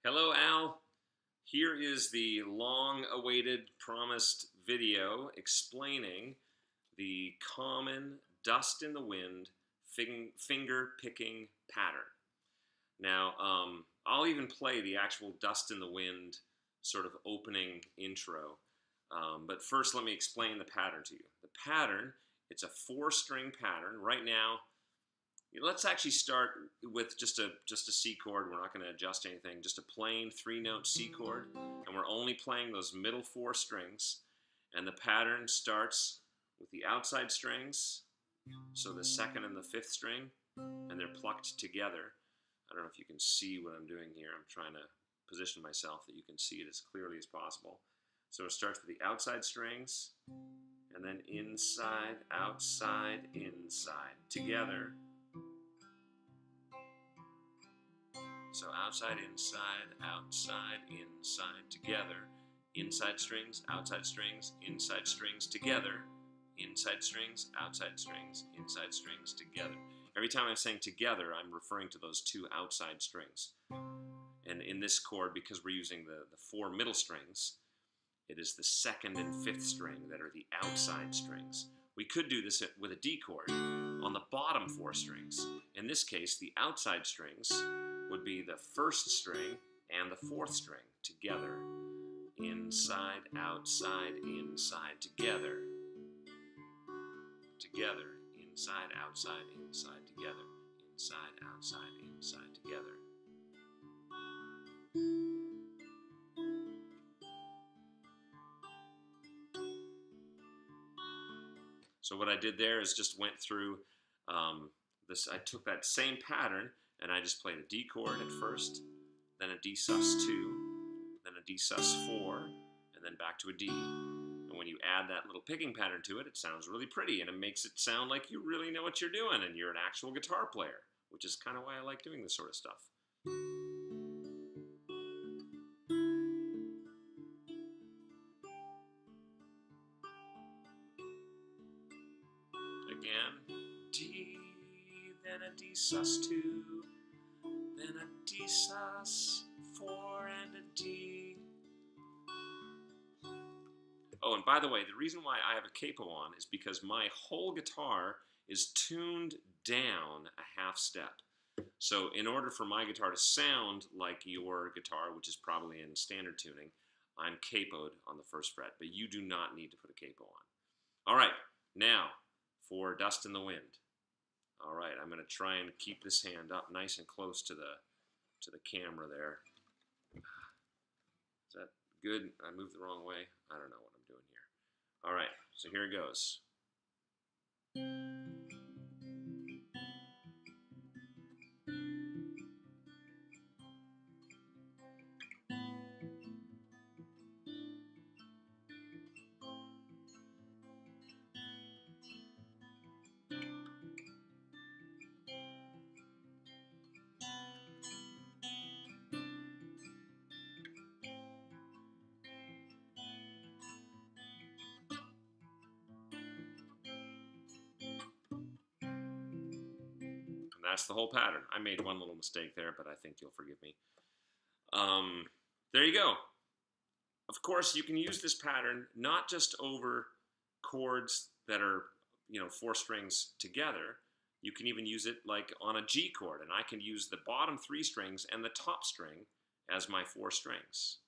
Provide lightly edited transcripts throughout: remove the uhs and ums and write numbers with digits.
Hello, Al. Here is the long-awaited, promised video explaining the common dust in the wind finger-picking pattern. Now, I'll even play the actual dust in the wind sort of opening intro. But first, let me explain the pattern to you. The pattern, it's a four-string pattern. Right now, let's actually start with just a C chord. We're not going to adjust anything. Just a plain three-note C chord, and we're only playing those middle four strings. And the pattern starts with the outside strings, so the second and the fifth string, and they're plucked together. I don't know if you can see what I'm doing here. I'm trying to position myself that you can see it as clearly as possible. So it starts with the outside strings, and then inside, outside, inside, together. So outside, inside, outside, inside, together. Inside strings, outside strings, inside strings, together. Inside strings, outside strings, inside strings, together. Every time I'm saying together, I'm referring to those two outside strings. And in this chord, because we're using the four middle strings, it is the second and fifth string that are the outside strings. We could do this with a D chord on the bottom four strings. In this case, the outside strings would be the first string and the fourth string together. Inside, outside, inside, together. Together. Inside, outside, inside, together. Inside, outside, inside, together. So what I did there is just went through this. I took that same pattern and I just played a D chord at first, then a D sus2, then a D sus4, and then back to a D. And when you add that little picking pattern to it, it sounds really pretty, and it makes it sound like you really know what you're doing and you're an actual guitar player, which is kind of why I like doing this sort of stuff. Again, D, then a D sus2, then a D sus4 and a D. Oh, and by the way, the reason why I have a capo on is because my whole guitar is tuned down a half step. So in order for my guitar to sound like your guitar, which is probably in standard tuning, I'm capoed on the first fret, but you do not need to put a capo on. All right, now for Dust in the Wind. All right, I'm going to try and keep this hand up nice and close to the camera there. Is that good? I moved the wrong way. I don't know what I'm doing here. All right, so here it goes. That's the whole pattern. I made one little mistake there, but I think you'll forgive me. There you go. Of course, you can use this pattern not just over chords that are, four strings together. You can even use it like on a G chord, and I can use the bottom three strings and the top string as my four strings.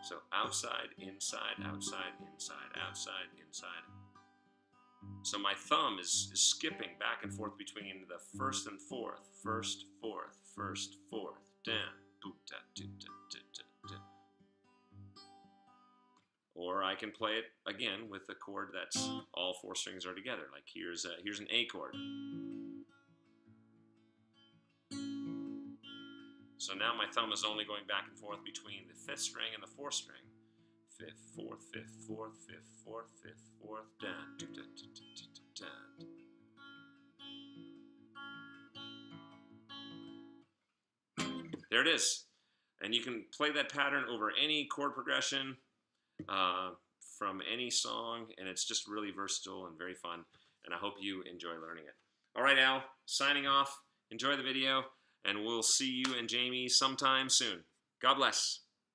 So outside, inside, outside, inside, outside, inside. So my thumb is skipping back and forth between the first and fourth, first, fourth, first, fourth, down, boop, da, da, da, da, da. Or I can play it again with a chord that's all four strings are together. Like here's an A chord. So now my thumb is only going back and forth between the fifth string and the fourth string. Fifth, fourth, fifth, fourth, fifth, fourth, fifth, fourth, down, do, da, da, da, da, da. There it is. And you can play that pattern over any chord progression from any song, and it's just really versatile and very fun, and I hope you enjoy learning it. All right, Al, signing off. Enjoy the video, and we'll see you and Jamie sometime soon. God bless.